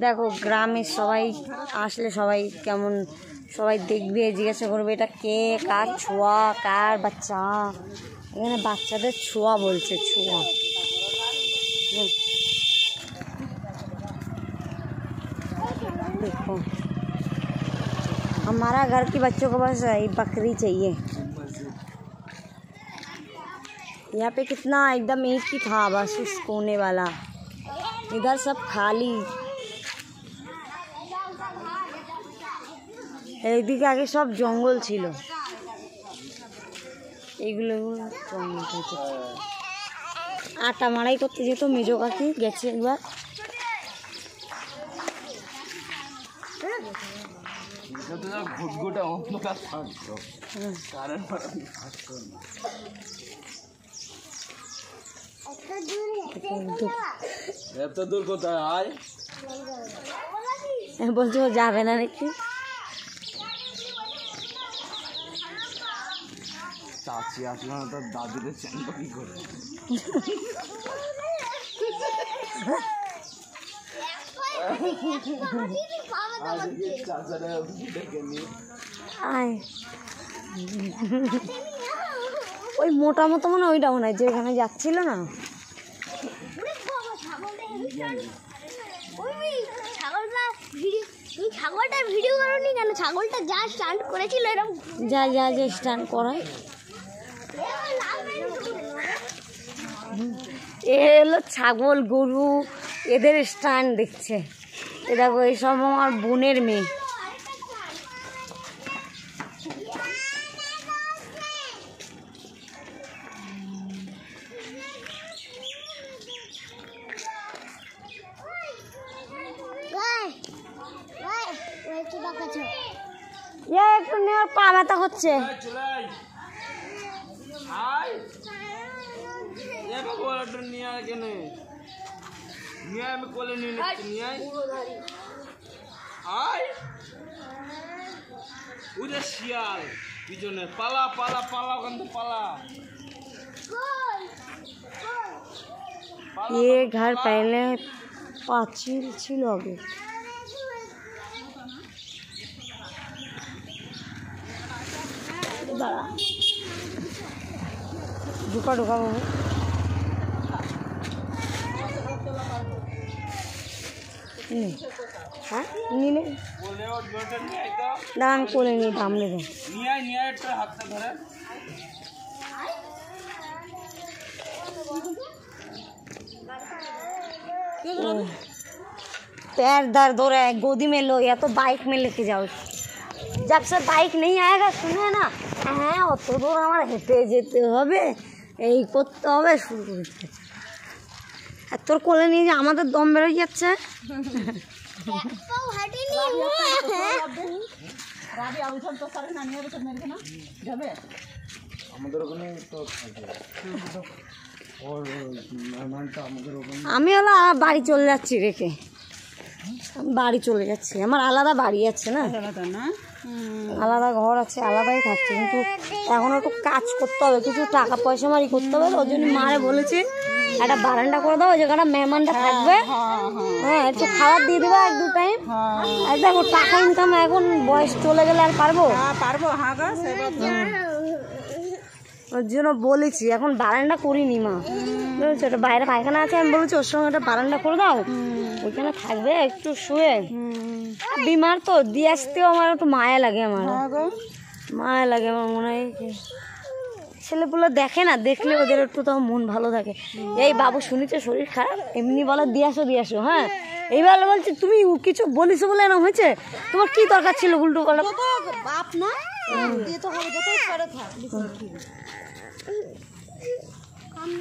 দেখো গ্রামে সবাই আসলে সবাই কেমন সবাই দেখবে, জিজ্ঞাসা করবে এটা কে, কার ছোঁয়া, কার বাচ্চা। এখানে বাচ্চাদের ছোঁয়া বলছে, ছোঁয়া। देखो हमारा घर की बच्चों को बस बकरी चाहिए। यहाँ पे कितना एकदम एक ही था बस उस कोने वाला, इधर सब खाली। এইদিকে আগে সব জঙ্গল ছিল, এইগুলো জঙ্গল থেকে আটা মাড়াই করতে যেত মেজো কাকি, গেছে একবার। বলছি ও যাবে না নাকি? চাচি আসলো না, তার দাদুদের চেনটা কি করে? ওই মোটা মতো মনে ওইটা মনে হয় যেখানে যাচ্ছিল না। ছাগলটার ভিডিও করনি কেন? ছাগলটা যা স্টান্ট করেছিল এরকম যা স্টান্ট করায়। এ হলো ছাগল গরু, এদের স্টান্ট দেখছে। এ দেখো এইসব আমার বোনের মেয়ে। একটু নেওয়ার পা ব্যথা হচ্ছে। শিয়াল পিছনে পালা পালা পালা, ওখান থেকে পালা। ये घर पहले पाचिल ছিল আগে। ঢুকা বাবু। হ্যাঁ নিলে দাম করে নিয়ে দাম নেবে। पैर दर्द हो रहा है, गोदी में लो या तो बाइक में लेके जाओ। जब से बाइक नहीं आएगा सुने ना, হ্যাঁ অত দূর আমার হেঁটে যেতে হবে, এই করতে হবে, শুরু করে দিচ্ছে। আর তোর কোলে নিয়ে যে আমাদের দম বেরোয় যাচ্ছে। আমি হলো বাড়ি চলে যাচ্ছি রেখে, বাড়ি চলে যাচ্ছি। আমার আলাদা বাড়ি আছে না, আলাদা ঘর আছে, আলাদাই থাকছে। কিন্তু এখন একটু কাজ করতে হবে, কিছু টাকা পয়সা মারি করতে হবে। ওই জন্য মারে বলেছি একটা বারান্দা করে দাও, যেখানে মেহমানটা থাকবে। হ্যাঁ একটু খাবার দিয়ে দেবো 1-2 টাইম। আর দেখো টাকা ইনকাম এখন বয়স চলে গেলে আর পারবো? ওর জন্য বলেছি এখন বারান্দা করিনি মা, বুঝেছো? একটা বাইরে পায়খানা আছে, আমি বলেছি ওর সঙ্গে একটা বারান্দা করে দাও, ওইখানে থাকবে একটু শুয়ে। বিমার তো দিয়ে আসতেও আমার একটু মায়া লাগে, আমার মায়া লাগে। আমার মনে হয় ছেলেপুলো দেখে না, দেখলে ওদের একটু তখন মন ভালো থাকে। এই বাবু শুনেছে শরীর খারাপ, এমনি বলে দিয়ে আসো। হ্যাঁ এইবার বলছে তুমি কিছু বলিস বলে না হয়েছে, তোমার কি দরকার ছিল উল্টো পাল্টা বাপ না।